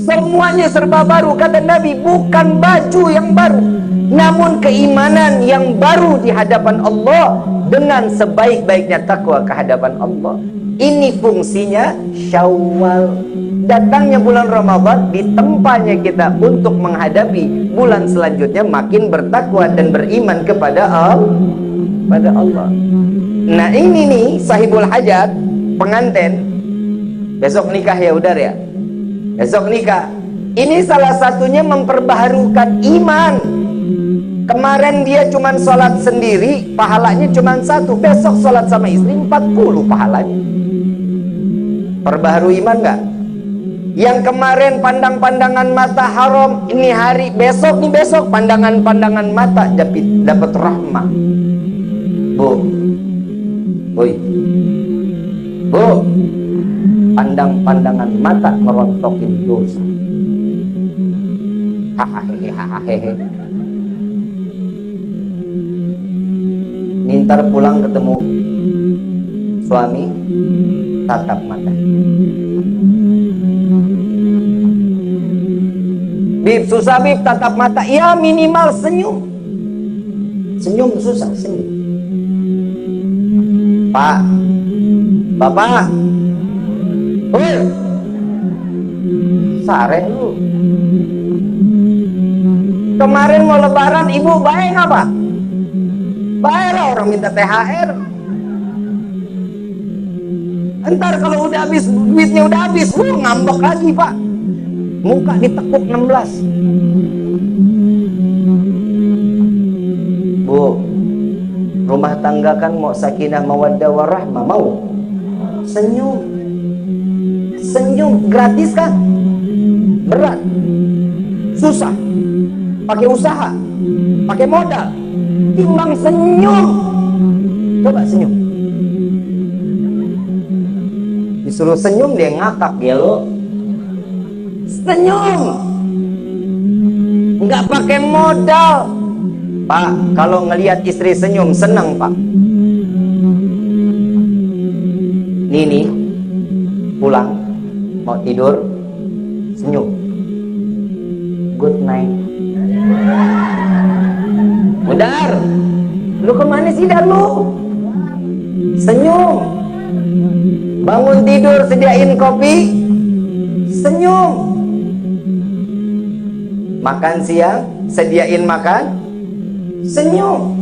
Semuanya serba baru, kata Nabi. Bukan baju yang baru, namun keimanan yang baru di hadapan Allah dengan sebaik-baiknya takwa ke hadapan Allah. Ini fungsinya Syawal. Datangnya bulan Ramadan ditempanya kita untuk menghadapi bulan selanjutnya makin bertakwa dan beriman kepada Allah. Nah ini nih sahibul hajat, pengantin. Besok nikah ya udar ya. Besok nikah. Ini salah satunya memperbaharukan iman. Kemarin dia cuma sholat sendiri, pahalanya cuma 1. Besok sholat sama istri 40 pahalanya. Perbaharui iman gak? Yang kemarin pandang-pandangan mata haram, ini hari besok pandangan-pandangan mata dapat rahmah. Bu, pandang-pandangan mata merontokin dosa. Hahaha. Nintar pulang ketemu suami, tatap mata. Bib, susah Bib tatap mata. Ya minimal senyum. Senyum susah, senyum. Pak, Bapak, sare lu. Kemarin mau lebaran ibu baik apa? Baik lah, orang minta THR. Entar kalau udah habis, duitnya udah habis, ngambek lagi pak. Muka ditekuk 16. Bu, rumah tangga kan mau sakinah mawaddah warahmah, mau senyum. Senyum gratis kan? Berat, susah, pakai usaha, pakai modal. Timbang senyum. Coba senyum. Disuruh senyum dia ngakak ya lo. Senyum. Nggak pakai modal. Pak, kalau ngelihat istri senyum senang pak. Nini pulang mau tidur senyum. Good night. Udar, lu kemana sih Dar lu? Senyum. Bangun tidur sediain kopi, senyum. Makan siang sediain makan, senyum.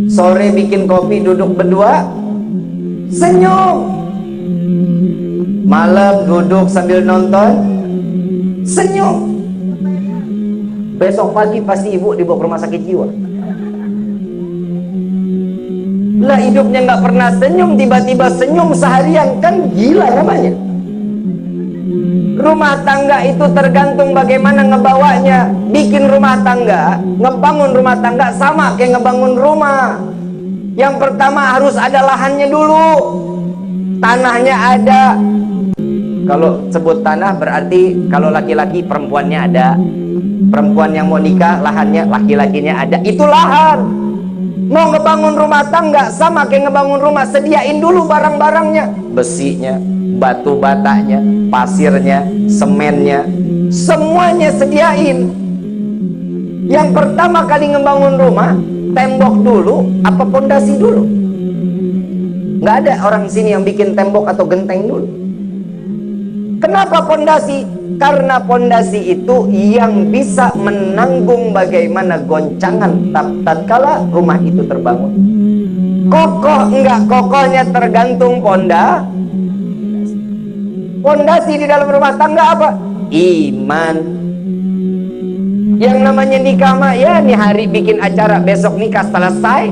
Sore bikin kopi duduk berdua, senyum. Malam duduk sambil nonton, senyum. Besok pagi pasti ibu dibawa ke rumah sakit jiwa. Lah hidupnya nggak pernah senyum, tiba-tiba senyum seharian, kan gila namanya. Rumah tangga itu tergantung bagaimana ngebawanya. Bikin rumah tangga, ngebangun rumah tangga sama kayak ngebangun rumah. Yang pertama harus ada lahannya dulu, tanahnya ada. Kalau sebut tanah berarti kalau laki-laki perempuannya ada. Perempuan yang mau nikah lahannya, laki-lakinya ada. Itu lahan. Mau ngebangun rumah tangga sama kayak ngebangun rumah, sediain dulu barang-barangnya, besinya, batu batanya, pasirnya, semennya, semuanya sediain. Yang pertama kali ngebangun rumah, tembok dulu apa pondasi dulu? Nggak ada orang sini yang bikin tembok atau genteng dulu. Kenapa pondasi? Karena pondasi itu yang bisa menanggung bagaimana goncangan tatkala rumah itu terbangun. Kokoh enggak kokohnya tergantung pondasi di dalam rumah tangga apa? Iman. Yang namanya nikah mah ya nih hari bikin acara, besok nikah selesai.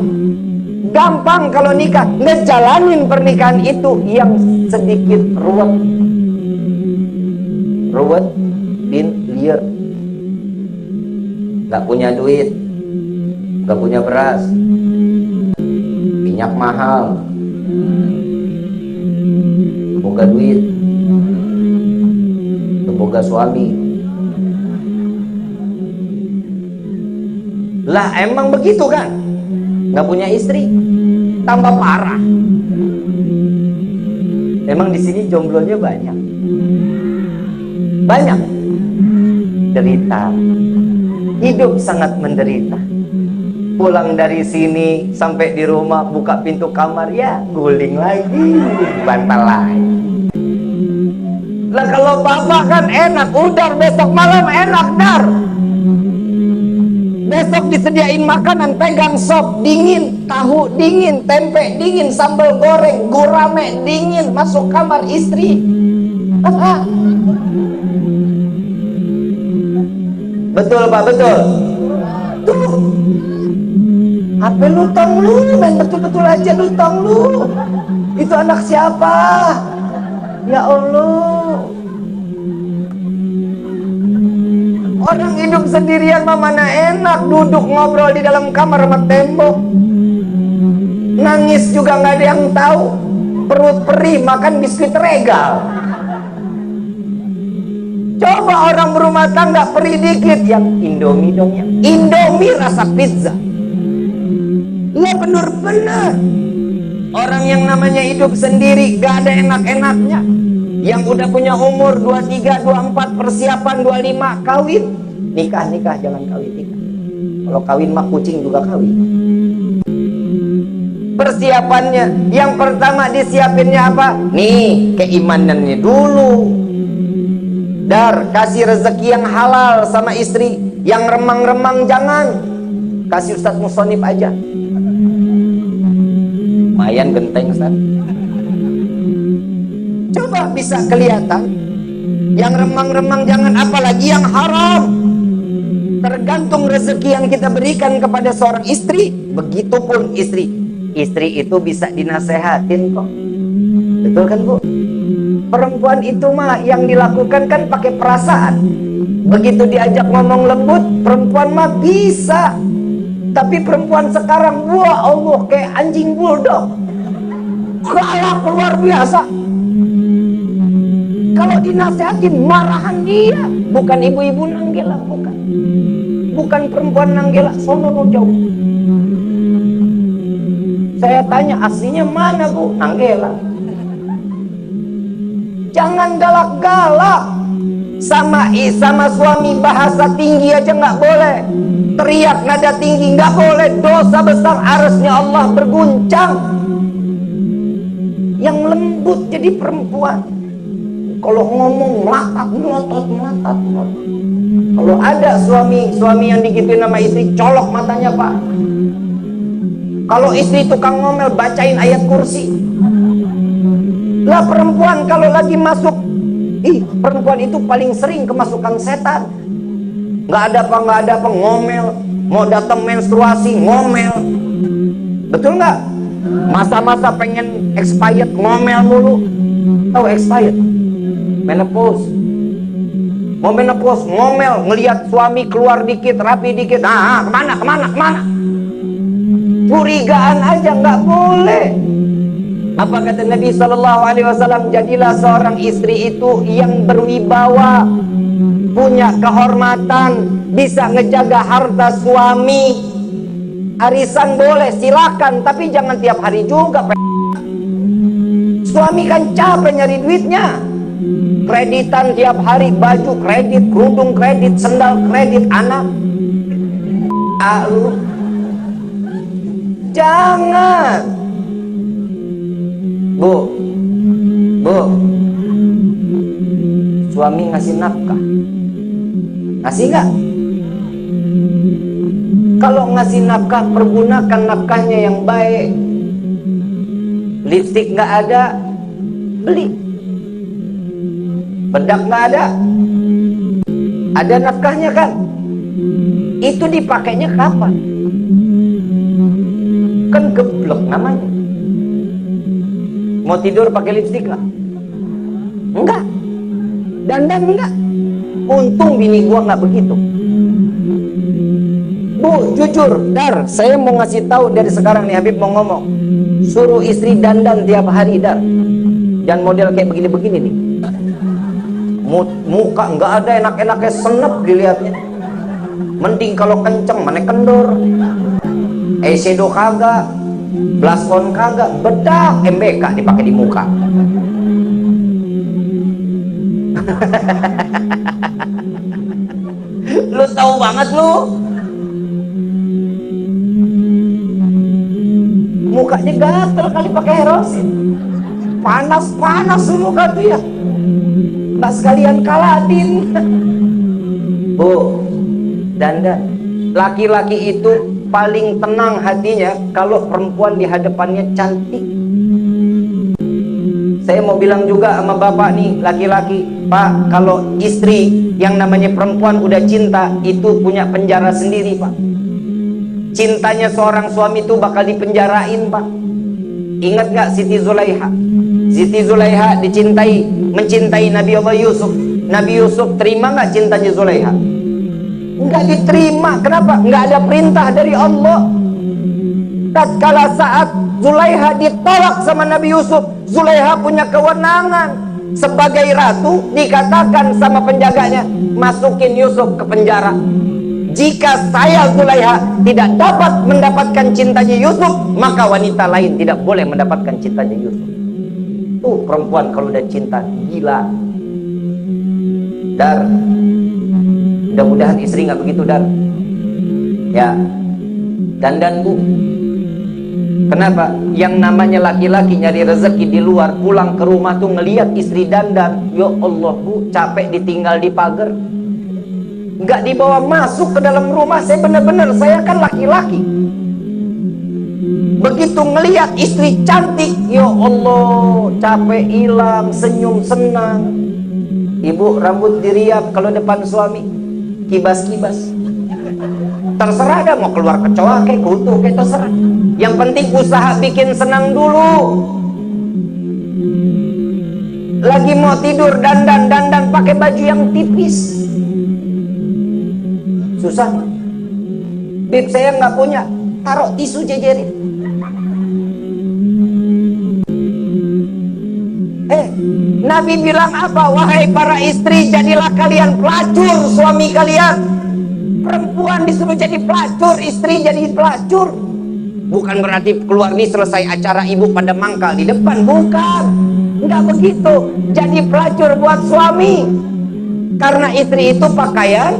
Gampang kalau nikah, ngejalanin pernikahan itu yang sedikit ruwet bin liar. Gak punya duit, gak punya beras, minyak mahal, boga duit, boga suami. Lah emang begitu kan? Nggak punya istri, tambah parah. Emang di sini jomblonya banyak. Banyak. Derita. Hidup sangat menderita. Pulang dari sini sampai di rumah buka pintu kamar, ya guling lagi, bantal lagi. Lah kalau bapak kan enak, udar besok malam enak dar. Besok disediain makanan, pegang sop dingin, tahu dingin, tempe dingin, sambal goreng, gurame dingin, masuk kamar istri. Betul Pak, betul. Tuh. HP lu tong lu, main betul-betul aja lu tong lu. Itu anak siapa? Ya Allah. Orang hidup sendirian mah mana enak, duduk ngobrol di dalam kamar sama tembok. Nangis juga nggak ada yang tahu. Perut perih makan biskuit regal. Coba orang berumah tangga perih dikit, yang Indomie dong, yang Indomie rasa pizza. Ya benar-benar. Orang yang namanya hidup sendiri gak ada enak-enaknya. Yang udah punya umur 23, 24, persiapan 25, kawin. Nikah, jangan kawin, nikah. Kalau kawin mah kucing juga kawin. Persiapannya, yang pertama disiapinnya apa? Nih, keimanannya dulu. Dar, kasih rezeki yang halal sama istri. Yang remang-remang jangan. Kasih Ustadz Musonif aja. Lumayan genteng Ustaz. Coba bisa kelihatan. Yang remang-remang jangan, apalagi yang haram. Tergantung rezeki yang kita berikan kepada seorang istri. Begitupun istri. Istri itu bisa dinasehatin kok. Betul kan Bu? Perempuan itu mah yang dilakukan kan pakai perasaan. Begitu diajak ngomong lembut, perempuan mah bisa. Tapi perempuan sekarang, wah Allah, kayak anjing bulldog. Galak luar biasa. Kalau dinasehatin, marahan dia. Bukan ibu-ibu nanggela, bukan. Bukan perempuan nanggela, sono jauh. Saya tanya, aslinya mana Bu? Nanggela. Jangan galak-galak. Sama suami bahasa tinggi aja nggak boleh. Teriak nada tinggi nggak boleh. Dosa besar, arsnya Allah berguncang. Yang lembut jadi perempuan. Kalau ngomong melotot. Kalau ada suami yang digituin sama istri, colok matanya Pak. Kalau istri tukang ngomel, bacain ayat kursi. Lah perempuan kalau lagi masuk, perempuan itu paling sering kemasukan setan. Nggak ada apa ngomel. Mau datang menstruasi ngomel. Betul nggak? Masa-masa pengen expired ngomel mulu. Tahu expired? Menopause. Mau menopause ngomel, ngelihat suami keluar dikit, rapi dikit. Kemana? Curigaan aja nggak boleh. Apa kata Nabi SAW? Jadilah seorang istri itu yang berwibawa, punya kehormatan, bisa ngejaga harta suami. Arisan boleh, silakan, tapi jangan tiap hari juga. Suami kan capek nyari duitnya. Kreditan tiap hari, baju kredit, kerudung kredit, sendal kredit, anak. Jangan. Bu, suami ngasih nafkah, ngasih nggak? Kalau ngasih nafkah, pergunakan nafkahnya yang baik. Lipstik nggak ada, beli. Bedak nggak ada nafkahnya kan? Itu dipakainya kapan? Kan geblek namanya. Mau tidur pakai lipstik lah? Enggak. Dandan enggak. Untung bini gua nggak begitu. Bu, jujur, Dar, saya mau ngasih tahu dari sekarang nih, Habib mau ngomong. Suruh istri dandan tiap hari, Dar. Jangan model kayak begini-begini nih. Muka nggak ada enak-enaknya, senep dilihatnya. Mending kalau kenceng mana kendor. Eyeshadow kagak, blush on kagak, bedak MBK dipakai di muka. Lu tahu banget lu. Mukanya gatel kali pakai herosin. Panas-panas muka tuh ya. Nggak sekalian kaladin. Bu, dandan. Laki-laki itu paling tenang hatinya kalau perempuan di hadapannya cantik. Saya mau bilang juga sama bapak nih, laki-laki, Pak, kalau istri yang namanya perempuan udah cinta, itu punya penjara sendiri, Pak. Cintanya seorang suami itu bakal dipenjarain, Pak. Ingat gak Siti Zulaiha? Siti Zulaiha mencintai Nabi Allah Yusuf. Nabi Yusuf terima gak cintanya Zulaiha? Enggak diterima. Kenapa? Enggak ada perintah dari Allah. Tatkala saat Zulaiha ditolak sama Nabi Yusuf, Zulaiha punya kewenangan sebagai ratu, dikatakan sama penjaganya, masukin Yusuf ke penjara. Jika saya Zulaiha tidak dapat mendapatkan cintanya Yusuf, maka wanita lain tidak boleh mendapatkan cintanya Yusuf. Tuh perempuan kalau udah cinta gila. Dar, mudah-mudahan istri nggak begitu, Dar. Ya, dandan Bu. Kenapa? Yang namanya laki-laki nyari rezeki di luar, pulang ke rumah tuh ngelihat istri dandan, ya Allah Bu, capek ditinggal di pagar. Nggak dibawa masuk ke dalam rumah. Saya kan laki-laki. Begitu ngelihat istri cantik, ya Allah, capek hilang, senyum senang. Ibu rambut diriap kalau depan suami, kibas-kibas. Terserah dah mau keluar kecoa kayak kutu kayak terserah. Yang penting usaha bikin senang dulu. Lagi mau tidur dandan pakai baju yang tipis. Susah. Bib saya nggak punya, taruh tisu jejerin. Nabi bilang apa? Wahai para istri, jadilah kalian pelacur suami kalian. Perempuan disuruh jadi pelacur, istri jadi pelacur. Bukan berarti keluar nih selesai acara ibu pada mangkal di depan, bukan. Enggak begitu. Jadi pelacur buat suami. Karena istri itu pakaian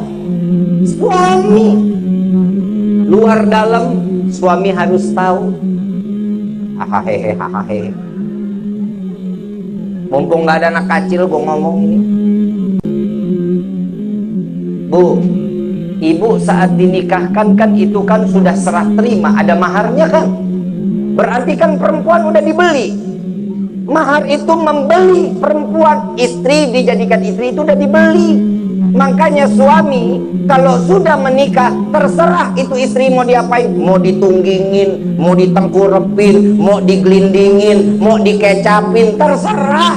suami. Luar dalam suami harus tahu. Hahaha. Mumpung nggak ada anak kecil, gue ngomong ini. Bu, ibu saat dinikahkan kan itu kan sudah serah terima, ada maharnya kan? Berarti kan perempuan udah dibeli. Mahar itu membeli perempuan, istri dijadikan istri itu udah dibeli. Makanya suami kalau sudah menikah, terserah itu istri mau diapain, mau ditunggingin, mau ditengkurepin, mau digelindingin, mau dikecapin, terserah.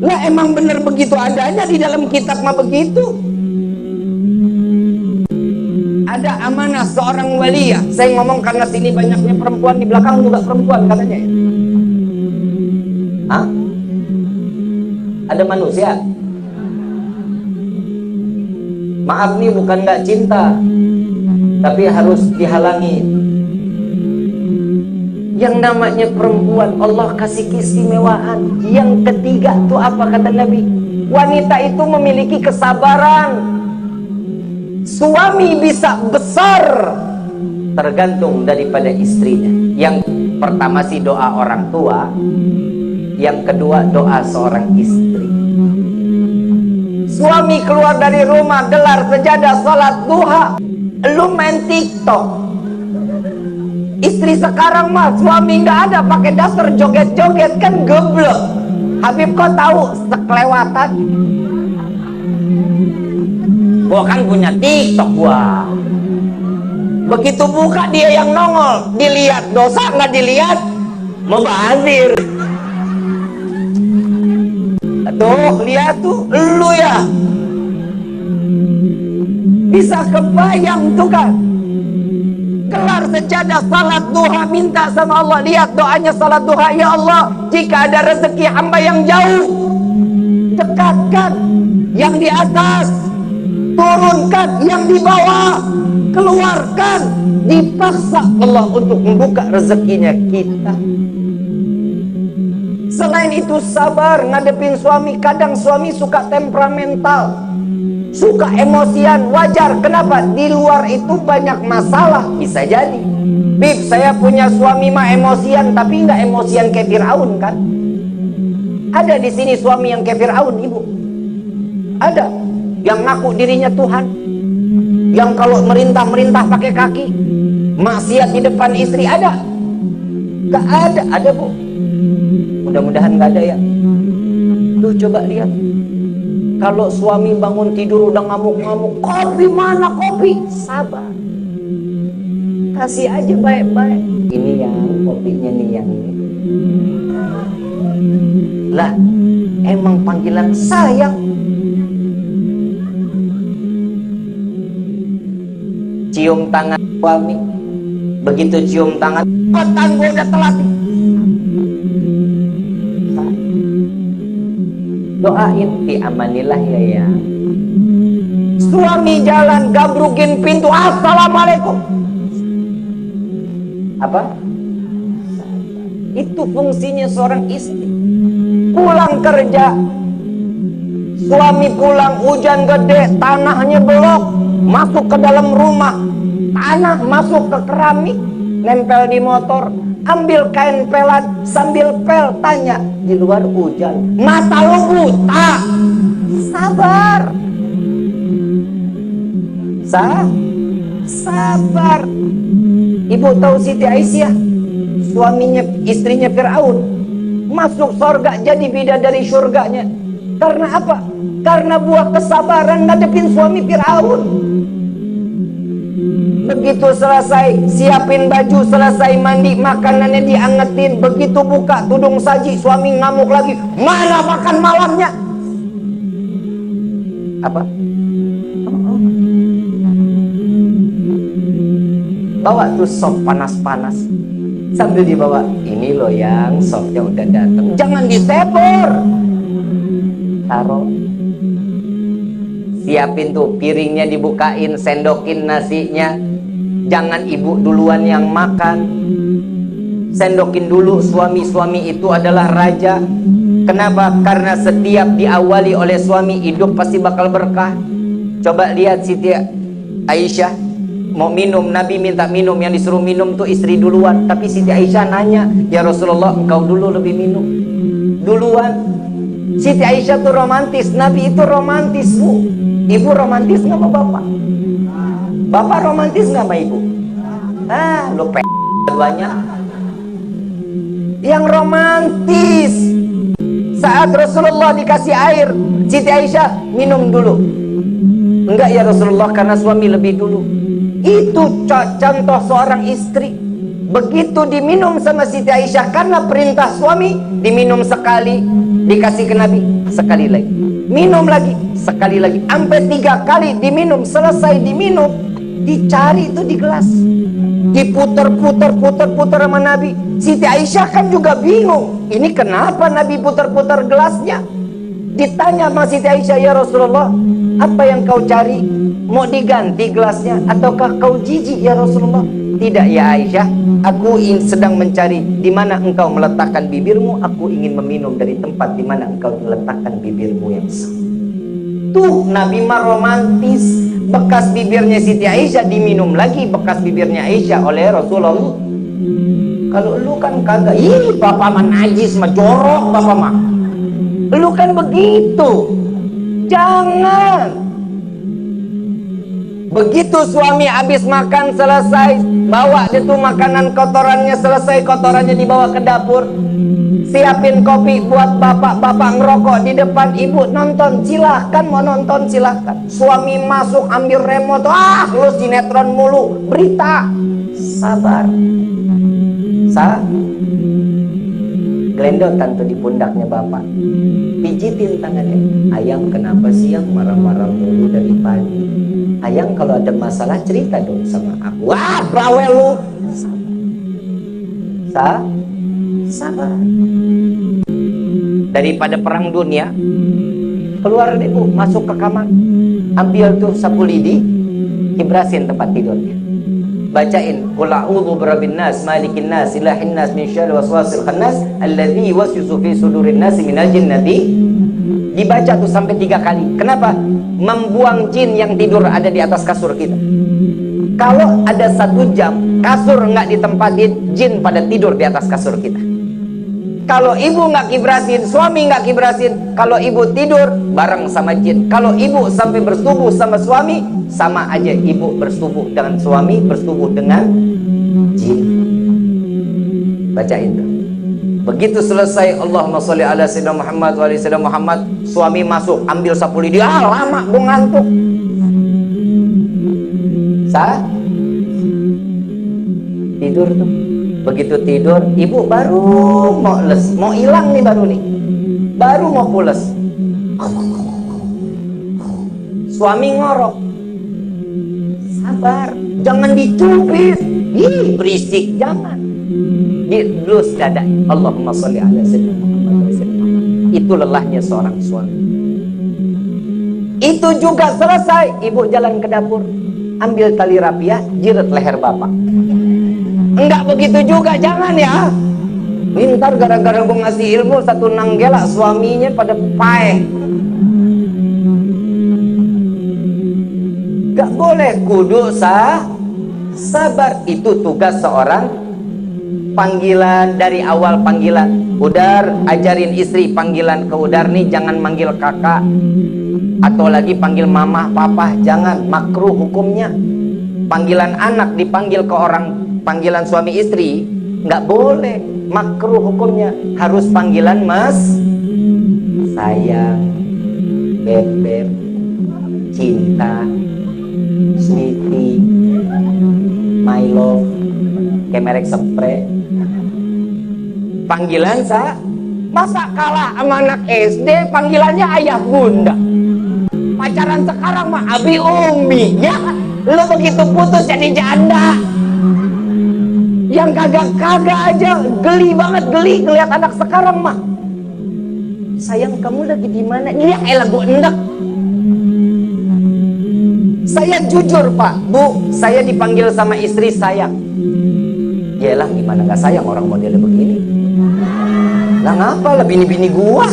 Lah emang bener begitu adanya di dalam kitab mah begitu. Ada amanah seorang waliyah. Saya ngomong karena sini banyaknya perempuan, di belakang juga perempuan katanya ya. Hah? Ada manusia? Maaf nih, bukan nggak cinta, tapi harus dihalangi. Yang namanya perempuan Allah kasih keistimewaan. Yang ketiga tuh apa kata Nabi? Wanita itu memiliki kesabaran. Suami bisa besar tergantung daripada istrinya. Yang pertama sih doa orang tua, yang kedua doa seorang istri. Suami keluar dari rumah, gelar sejadah, salat duha, lu main TikTok. Istri sekarang mah suami nggak ada pakai dasar joget-joget, kan goblok. Habib kok tahu sekelewatan? Gua kan punya TikTok gua. Begitu buka dia yang nongol, dilihat dosa nggak dilihat, mubazir. Tuh, lihat tuh, lu ya. Bisa kebayang tuh kan. Gelar sejadah, salat duha, minta sama Allah. Lihat doanya salat duha, ya Allah, jika ada rezeki hamba yang jauh, dekatkan. Yang di atas, turun turunkan, yang dibawa keluarkan. Dipaksa Allah untuk membuka rezekinya kita. Selain itu sabar ngadepin suami. Kadang suami suka temperamental, suka emosian, wajar. Kenapa? Di luar itu banyak masalah. Bisa jadi, Bib, saya punya suami mah emosian, tapi nggak emosian kayak Fir'aun kan? Ada di sini suami yang kayak Fir'aun, ibu. Ada yang ngaku dirinya Tuhan, yang kalau merintah pakai kaki, maksiat di depan istri. Ada? Gak ada? Ada, bu. Mudah-mudahan gak ada ya. Tuh coba lihat, kalau suami bangun tidur udah ngamuk-ngamuk, kopi mana kopi? Sabar, kasih aja baik-baik. Ini yang kopinya nih yang ini. Lah, emang panggilan sayang. Cium tangan suami. Begitu cium tangan, otak gue udah telat. Doain fi amanillah ya. Suami jalan gabrukin pintu, assalamualaikum. Apa? Itu fungsinya seorang istri. Pulang kerja, suami pulang hujan gede, tanahnya belok, masuk ke dalam rumah, tanah masuk ke keramik, nempel di motor. Ambil kain pelat sambil pel, tanya, di luar hujan, mata lu buta. Sabar. Sabar. Ibu tahu Siti Aisyah, suaminya, istrinya Fir'aun, masuk surga jadi bidadari surganya. Karena apa? Karena buah kesabaran ngadepin suami Fir'aun. Begitu selesai siapin baju, selesai mandi, makanannya diangetin. Begitu buka tudung saji, suami ngamuk lagi, mana makan malamnya? Apa? Bawa tuh sop panas-panas, sambil dibawa, ini loh yang sopnya udah datang, jangan ditebor, taruh. Siapin tuh piringnya, dibukain, sendokin nasinya. Jangan ibu duluan yang makan, sendokin dulu. Suami-suami itu adalah raja. Kenapa? Karena setiap diawali oleh suami, hidup pasti bakal berkah. Coba lihat Siti Aisyah mau minum, Nabi minta minum, yang disuruh minum tuh istri duluan. Tapi Siti Aisyah nanya, ya Rasulullah, engkau dulu lebih minum duluan. Siti Aisyah tuh romantis. Nabi itu romantis, bu. Ibu romantis nggak sama bapak? Bapak romantis nggak sama ibu? Lu banyak yang romantis. Saat Rasulullah dikasih air, Siti Aisyah minum dulu. Enggak ya Rasulullah, karena suami lebih dulu. Itu contoh seorang istri. Begitu diminum sama Siti Aisyah, karena perintah suami, diminum sekali, dikasih ke Nabi, sekali lagi, minum lagi, sekali lagi, sampai 3 kali diminum. Selesai diminum, dicari itu di gelas, diputer-puter sama Nabi. Siti Aisyah kan juga bingung, ini kenapa Nabi puter-puter gelasnya. Ditanya sama Siti Aisyah, ya Rasulullah, apa yang kau cari? Mau diganti gelasnya ataukah kau jijik ya Rasulullah? Tidak ya Aisyah, aku sedang mencari di mana engkau meletakkan bibirmu. Aku ingin meminum dari tempat di mana engkau meletakkan bibirmu yang sah. Tuh Nabi mah romantis. Bekas bibirnya Siti Aisyah diminum lagi, bekas bibirnya Aisyah oleh Rasulullah. Kalau lu kan kagak, ih bapak mah najis mah, jorok bapak mah. Lu kan begitu. Jangan. Begitu suami habis makan selesai, bawa dia tuh makanan kotorannya, selesai kotorannya dibawa ke dapur. Siapin kopi buat bapak, bapak ngerokok di depan, ibu nonton, silahkan mau nonton silahkan. Suami masuk ambil remote, lu sinetron mulu, berita. Sabar. Gelendotan tuh di pundaknya bapak, pijitin tangannya. Ayang kenapa siang marah-marah mulu dari pagi? Ayang kalau ada masalah cerita dong sama aku. Wah bawel lu. Sabar. Daripada perang dunia, Keluar deh bu, masuk ke kamar, ambil tuh sapu lidi, kibrasin tempat tidurnya, bacain qul a'udzu birabbin nas malikin nas ilahin nas min syarri waswasil khannas alladzi yuwaswisu fi sudurin nas minal jinnati. Dibaca tuh sampai 3 kali. Kenapa? Membuang jin yang tidur ada di atas kasur kita. Kalau ada 1 jam kasur nggak ditempatin, jin pada tidur di atas kasur kita. Kalau ibu nggak kibrasin, suami nggak kibrasin, kalau ibu tidur bareng sama jin. Kalau ibu sampai bersetubuh sama suami, sama aja ibu bersetubuh dengan suami, bersetubuh dengan jin. Bacain tuh. Begitu selesai, Allahumma sholli ala sayyidina Muhammad wa ala sayyidina Muhammad, suami masuk, ambil sapu lidi, lama gua ngantuk. Tidur tuh. Begitu tidur, ibu baru mau hilang nih, baru mau pules. Suami ngorok, sabar, jangan dicubit, berisik, jangan. Dilus dada, Allahumma sholli ala sayyidina Muhammad. Itu lelahnya seorang suami. Itu juga selesai, ibu jalan ke dapur, ambil tali rapiah, jiret leher bapak. Enggak begitu juga, jangan ya. Ntar gara-gara gue ngasih ilmu satu nanggela, suaminya pada paeh. Gak boleh, kudu sabar. Itu tugas seorang. Panggilan dari awal, panggilan Udar, ajarin istri panggilan ke Udar nih, jangan manggil kakak atau lagi panggil mama, papa, jangan, makruh hukumnya. Panggilan anak dipanggil ke orang, panggilan suami istri nggak boleh, makruh hukumnya. Harus panggilan mas, sayang, bebek, cinta, sweetie, my love, kayak merek spray. Panggilan masa kalah sama anak SD panggilannya ayah bunda. Pacaran sekarang mah abi umi ya. Lo begitu putus jadi janda. Yang kagak-kagak aja geli banget, ngeliat anak sekarang mah. Sayang, kamu lagi di mana? Iya, elah gua endek. Saya jujur pak, bu, saya dipanggil sama istri sayang. Yaelah, gimana gak sayang orang modelnya begini? Lah ngapa lah bini-bini gua?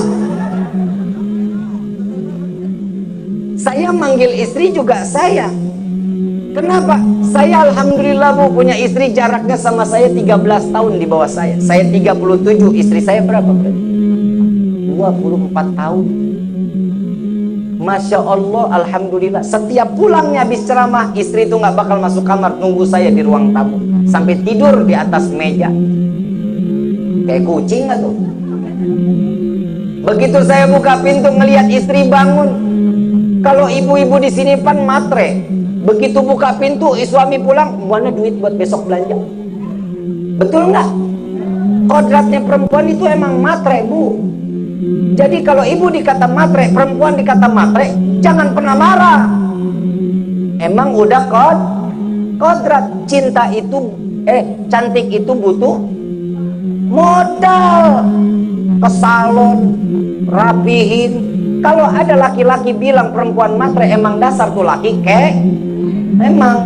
Saya manggil istri juga sayang. Kenapa? Saya alhamdulillah bu punya istri jaraknya sama saya 13 tahun di bawah saya. Saya 37, istri saya berapa berarti? 24 tahun. Masya Allah, alhamdulillah. Setiap pulangnya habis ceramah, istri itu nggak bakal masuk kamar, nunggu saya di ruang tamu sampai tidur di atas meja. Kayak kucing nggak tuh? Begitu saya buka pintu ngelihat istri bangun. Kalau ibu-ibu di sini pan matre. Begitu buka pintu, suami pulang, mana duit buat besok belanja? Betul nggak? Kodratnya perempuan itu emang matre bu. Jadi kalau ibu dikata matre, perempuan dikata matre, jangan pernah marah. Emang udah kodrat. Cinta itu, cantik itu butuh modal. Ke salon, rapihin. Kalau ada laki-laki bilang perempuan matre, emang dasar tuh laki emang.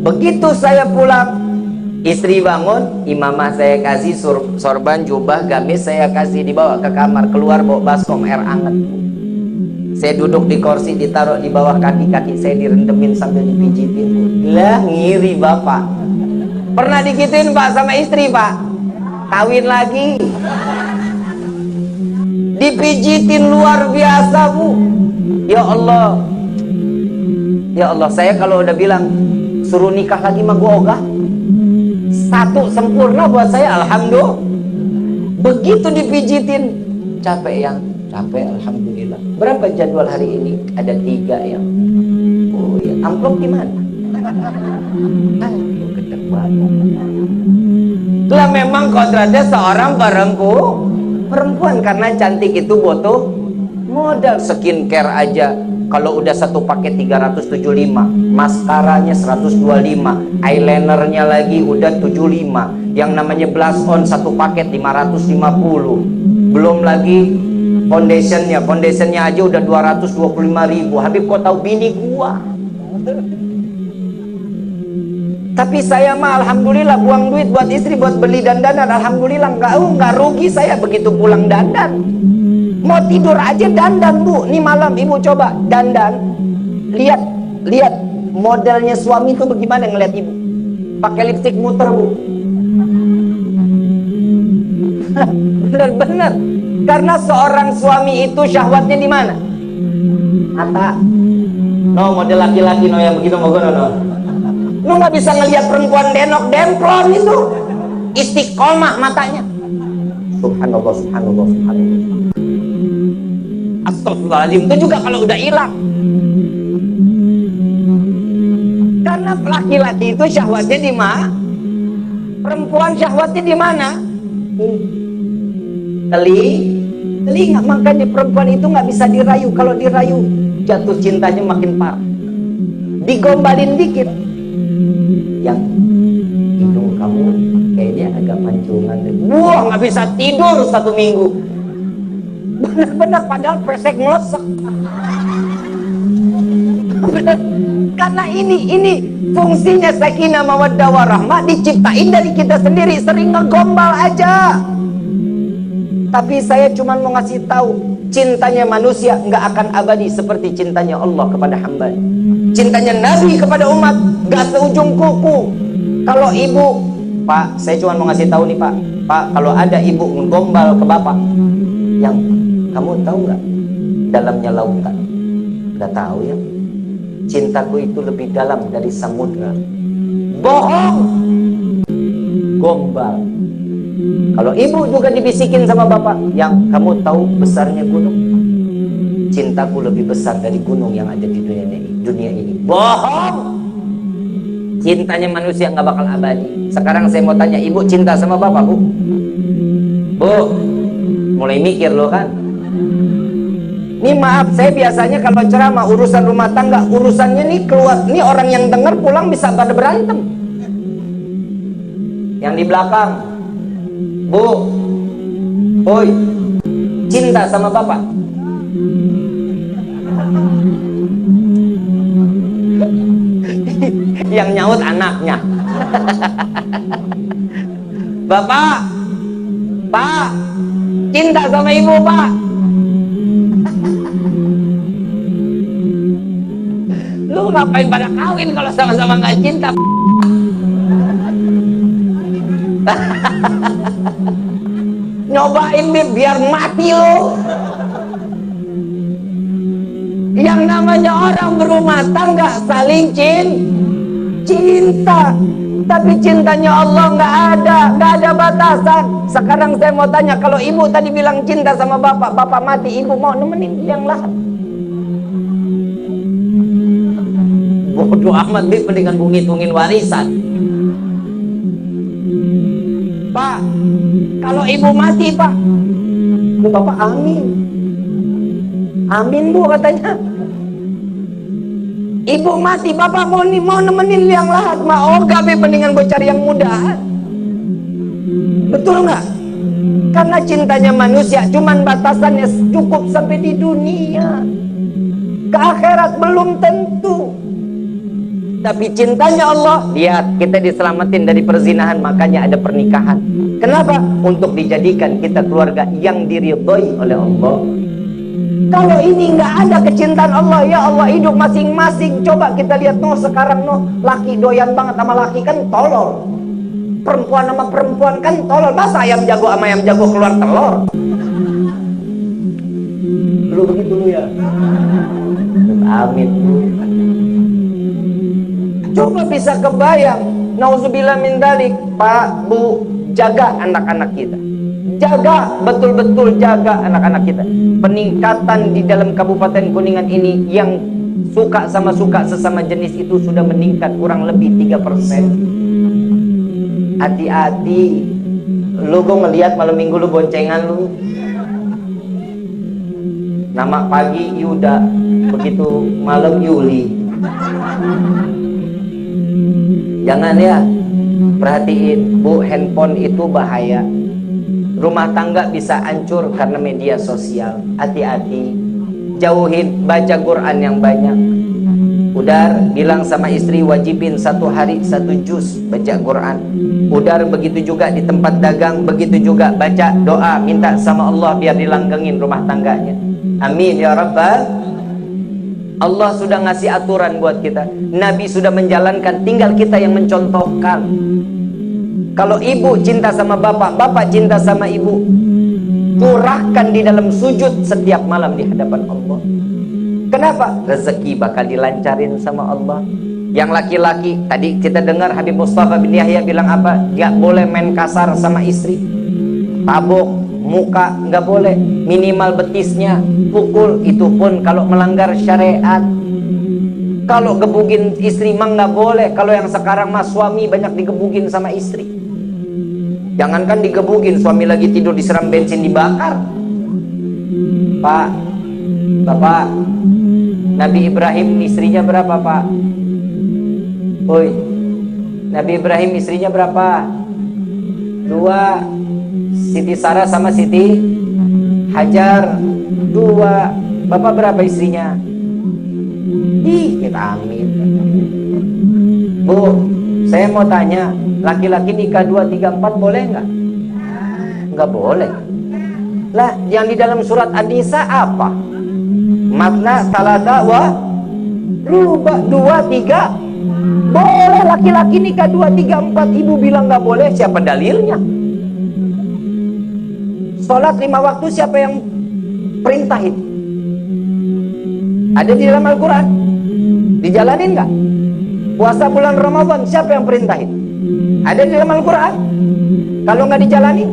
Begitu saya pulang, istri bangun, imamah saya kasih sorban, jubah, gamis saya kasih, dibawa ke kamar, keluar bawa baskom air hangat. Saya duduk di kursi, ditaruh di bawah kaki-kaki saya, direndemin sambil dipijitin. Lah ngiri bapak. Pernah digituin pak sama istri pak? Kawin lagi. Dipijitin luar biasa bu. Ya Allah, ya Allah, saya kalau udah bilang suruh nikah lagi mah gua ogah. Satu sempurna buat saya, alhamdulillah. Begitu dipijitin, capek alhamdulillah. Berapa jadwal hari ini? Ada 3 yang. Oh ya, amplop gimana? Aduh, gedeg banget. Lah memang kodratnya seorang perempuan, karena cantik itu butuh modal. Skincare aja kalau udah satu paket 375, maskaranya 125, eyelinernya lagi udah 75, yang namanya blush on satu paket 550, belum lagi Foundationnya aja udah 225.000. Habib, kok tahu bini gua? Tapi saya mah alhamdulillah buang duit buat istri, buat beli dandanan. Alhamdulillah nggak rugi saya begitu pulang dandan. Mau tidur aja dandan, Bu. Nih malam ibu coba dandan. Lihat modelnya suami itu bagaimana ngeliat ibu. Pakai lipstik muter, Bu. Bener-bener. Karena seorang suami itu syahwatnya di mana? Mata. No, model laki-laki no yang begitu mau no. Lu nggak bisa ngelihat perempuan denok demplon itu, istiqomah matanya. Subhanallah, subhanallah, subhanallah. Astagfirullahaladzim. Itu juga kalau udah hilang. Karena laki-laki itu syahwatnya di mana? Perempuan syahwatnya di mana? Telinga. Makanya perempuan itu nggak bisa dirayu. Kalau dirayu jatuh cintanya makin parah. Digombalin dikit, yang hidung kamu kayaknya agak pancungan. Wah, nggak bisa tidur 1 minggu. Benar-benar padahal pesek ngelesek. Karena ini fungsinya sakinah mawaddah warahmah diciptain dari kita sendiri, sering ngegombal aja. Tapi saya cuma mau ngasih tahu, cintanya manusia nggak akan abadi seperti cintanya Allah kepada hamba. Cintanya Nabi kepada umat nggak seujung kuku. Kalau ibu, Pak, saya cuma mau ngasih tahu nih Pak, kalau ada ibu ngegombal ke bapak, yang kamu tahu nggak dalamnya lautan? Nggak tahu ya? Cintaku itu lebih dalam dari samudra. Bohong, gombal. Kalau ibu juga dibisikin sama bapak, yang kamu tahu besarnya gunung, cintaku lebih besar dari gunung yang ada di dunia ini. Bohong. Cintanya manusia nggak bakal abadi. Sekarang saya mau tanya, ibu cinta sama bapak, Bu? Bu, mulai mikir loh kan? Ini maaf, saya biasanya kalau ceramah urusan rumah tangga, urusannya nih keluar, nih orang yang dengar pulang bisa pada berantem. Yang di belakang, Bu, boy, cinta sama bapak? Yang nyaut anaknya. Bapak, Pak, cinta sama ibu, Pak? Lu ngapain pada kawin kalau sama-sama nggak cinta? Nyobain nih biar mati lo. Yang namanya orang berumah tangga saling cinta, tapi cintanya Allah nggak ada batasan. Sekarang saya mau tanya, kalau ibu tadi bilang cinta sama bapak, bapak mati, ibu mau nemenin yang lain? Bodoh amat, mendingan ngitungin warisan. Pak, kalau ibu mati, Pak, lu bapak amin, amin Bu katanya. Ibu mati, bapak mau nemenin yang lahat, mau gak mendingan gue cari yang muda. Betul nggak? Karena cintanya manusia cuman batasannya cukup sampai di dunia, ke akhirat belum tentu. Tapi cintanya Allah, lihat, kita diselamatin dari perzinahan, makanya ada pernikahan. Kenapa? Untuk dijadikan kita keluarga yang diridhoi oleh Allah. Kalau ini nggak ada kecintaan Allah, ya Allah, hidup masing-masing. Coba kita lihat sekarang laki doyan banget sama laki kan tolol. Perempuan sama perempuan kan tolol. Masa ayam jago sama ayam jago keluar telur? Lu begitu lu ya? Amin. Coba bisa kebayang, nauzubillah min dzalik, Pak, Bu, jaga anak-anak kita. Jaga, betul-betul jaga anak-anak kita. Peningkatan di dalam Kabupaten Kuningan ini yang suka sesama jenis itu sudah meningkat kurang lebih 3%. Hati-hati, lu gue ngelihat malam minggu lu boncengan lu. Nama pagi Yuda, begitu malam Yuli. Jangan ya, perhatiin Bu, handphone itu bahaya. Rumah tangga bisa hancur karena media sosial. Hati-hati, jauhin, baca Quran yang banyak. Udar bilang sama istri, wajibin 1 hari 1 juz baca Quran. Udar begitu juga di tempat dagang, begitu juga baca doa, minta sama Allah biar dilanggengin rumah tangganya. Amin ya rabbal. Allah sudah ngasih aturan buat kita, Nabi sudah menjalankan, tinggal kita yang mencontohkan. Kalau ibu cinta sama bapak, bapak cinta sama ibu, curahkan di dalam sujud setiap malam di hadapan Allah. Kenapa? Rezeki bakal dilancarin sama Allah. Yang laki-laki, tadi kita dengar Habib Mustafa bin Yahya bilang apa? Gak boleh main kasar sama istri. Tabok, muka, gak boleh. Minimal betisnya, pukul, itu pun kalau melanggar syariat. Kalau gebugin istri mah gak boleh. Kalau yang sekarang mah suami banyak digebugin sama istri. Jangankan digebugin, suami lagi tidur disiram bensin dibakar. Pak, Bapak, Nabi Ibrahim istrinya berapa, Pak? Woi, Nabi Ibrahim istrinya berapa? 2. Siti Sarah sama Siti Hajar 2. Bapak berapa istrinya? Kita amin. Bu, saya mau tanya, laki-laki nikah 2, 3, 4 boleh nggak? Nggak boleh. Lah, yang di dalam surat An-Nisa apa? Matna, salata, wa ruba, 2, 3 boleh. Laki-laki nikah 2, 3, 4. Ibu bilang nggak boleh, siapa dalilnya? Sholat 5 waktu siapa yang perintahin? Ada di dalam Al-Quran? Dijalanin nggak? Puasa bulan Ramadan siapa yang perintahin? Ada di dalam Al-Quran? Kalau nggak dijalani,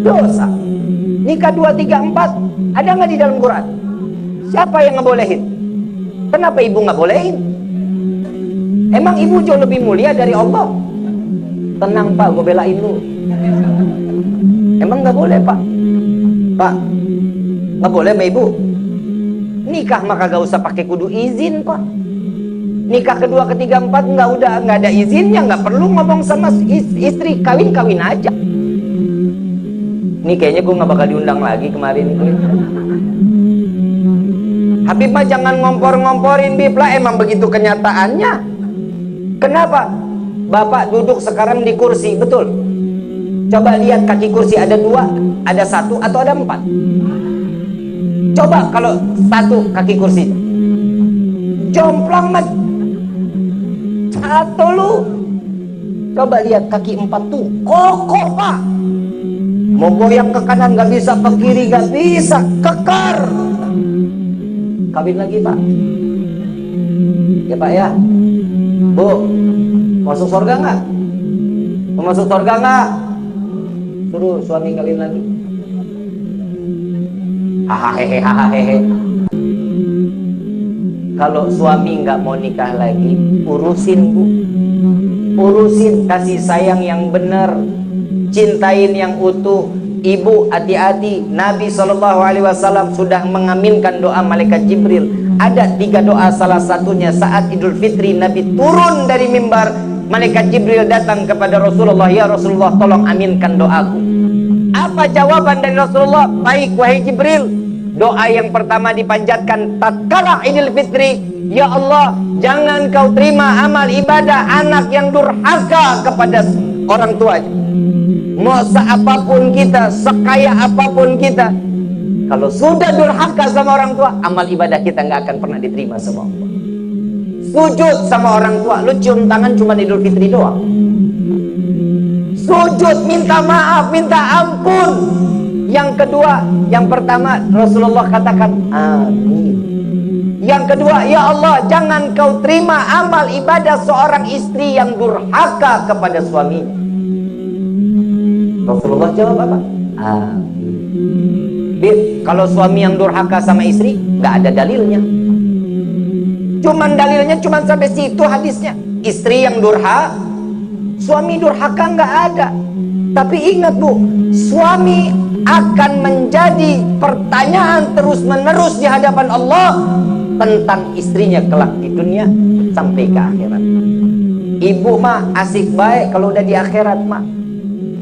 dosa. Nikah 2, 3, 4 ada nggak di dalam Quran? Siapa yang ngebolehin? Kenapa ibu nggak bolehin? Emang ibu jauh lebih mulia dari Allah? Tenang Pak, gue belain lu. Emang nggak boleh Pak? Pak, nggak boleh sama ibu? Nikah maka gak usah pakai kudu izin Pak. Nikah kedua, ketiga, 4 nggak ada izinnya, nggak perlu ngomong sama istri, kawin aja. Ini kayaknya gue nggak bakal diundang lagi kemarin itu. Habib mah jangan ngompor-ngomporin Bib lah, emang begitu kenyataannya. Kenapa? Bapak duduk sekarang di kursi, betul? Coba lihat kaki kursi ada 2, ada 1 atau ada 4? Coba kalau 1 kaki kursi jomplang mah atau lu coba lihat kaki 4 tuh kokoh Pak, mau goyang ke kanan gak bisa, ke kiri gak bisa, kekar. Kawin lagi Pak ya Pak ya. Bu, masuk surga nggak? Mau masuk surga nggak? Suruh suami kawin lagi. Hahaha. Kalau suami nggak mau nikah lagi, urusin Bu, urusin, kasih sayang yang benar, cintain yang utuh. Ibu hati-hati, Nabi SAW sudah mengaminkan doa malaikat Jibril. Ada 3 doa, salah satunya saat Idul Fitri Nabi turun dari mimbar, malaikat Jibril datang kepada Rasulullah, ya Rasulullah tolong aminkan doaku. Apa jawaban dari Rasulullah? Baik wahai Jibril. Doa yang pertama dipanjatkan tatkala Idul Fitri, ya Allah jangan kau terima amal ibadah anak yang durhaka kepada orang tuanya. Mau seapapun kita, sekaya apapun kita, kalau sudah durhaka sama orang tua, amal ibadah kita nggak akan pernah diterima sama Allah. Sujud sama orang tua, lu cium tangan cuma Idul Fitri doang. Sujud minta maaf, minta ampun. Yang kedua, yang pertama Rasulullah katakan amin. Yang kedua, ya Allah jangan kau terima amal ibadah seorang istri yang durhaka kepada suaminya. Rasulullah jawab apa? Amin. Kalau suami yang durhaka sama istri, nggak ada dalilnya. Cuman dalilnya cuman sampai situ hadisnya. Istri yang durhaka, suami durhaka nggak ada. Tapi ingat Bu, suami akan menjadi pertanyaan terus-menerus di hadapan Allah tentang istrinya kelak di dunia sampai ke akhirat. Ibu mah asik baik kalau udah di akhirat mah.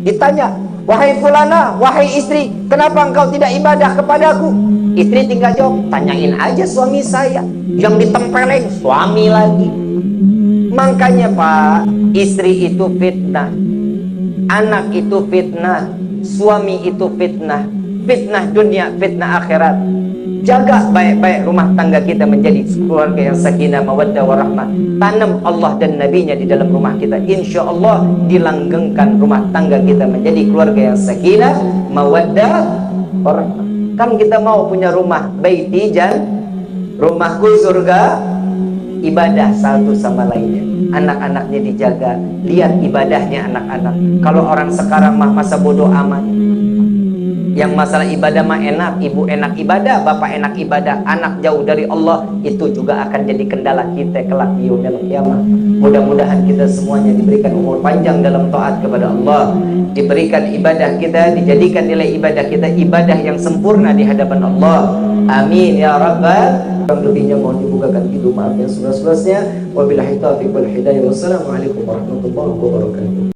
Ditanya, Wahai fulana, wahai istri, kenapa engkau tidak ibadah kepadaku? Istri tinggal jawab, tanyain aja suami saya. Yang ditempeleng suami lagi. Makanya Pak, istri itu fitnah, anak itu fitnah, suami itu fitnah. Fitnah dunia, fitnah akhirat. Jaga baik-baik rumah tangga kita menjadi keluarga yang sakinah, mawaddah, warahmah. Tanam Allah dan Nabi-Nya di dalam rumah kita. Insya Allah dilanggengkan rumah tangga kita menjadi keluarga yang sakinah, mawaddah, warahmah. Kan kita mau punya rumah baiti jan, rumahku surga, ibadah satu sama lainnya. Anak-anaknya dijaga, lihat ibadahnya anak-anak. Kalau orang sekarang mah masa bodoh amat. Yang masalah ibadah mah enak, ibu enak ibadah, bapak enak ibadah, anak jauh dari Allah, itu juga akan jadi kendala kita kelak di yaumil qiyamah. Mudah-mudahan kita semuanya diberikan umur panjang dalam taat kepada Allah, diberikan ibadah kita, dijadikan nilai ibadah kita ibadah yang sempurna di hadapan Allah. Amin ya rabbal. Kurang lebihnya mohon dibukakan pintu maaf yang seluas-luasnya. Wabillahi taufiq wal hidayah. Wassalamualaikum warahmatullahi wabarakatuh.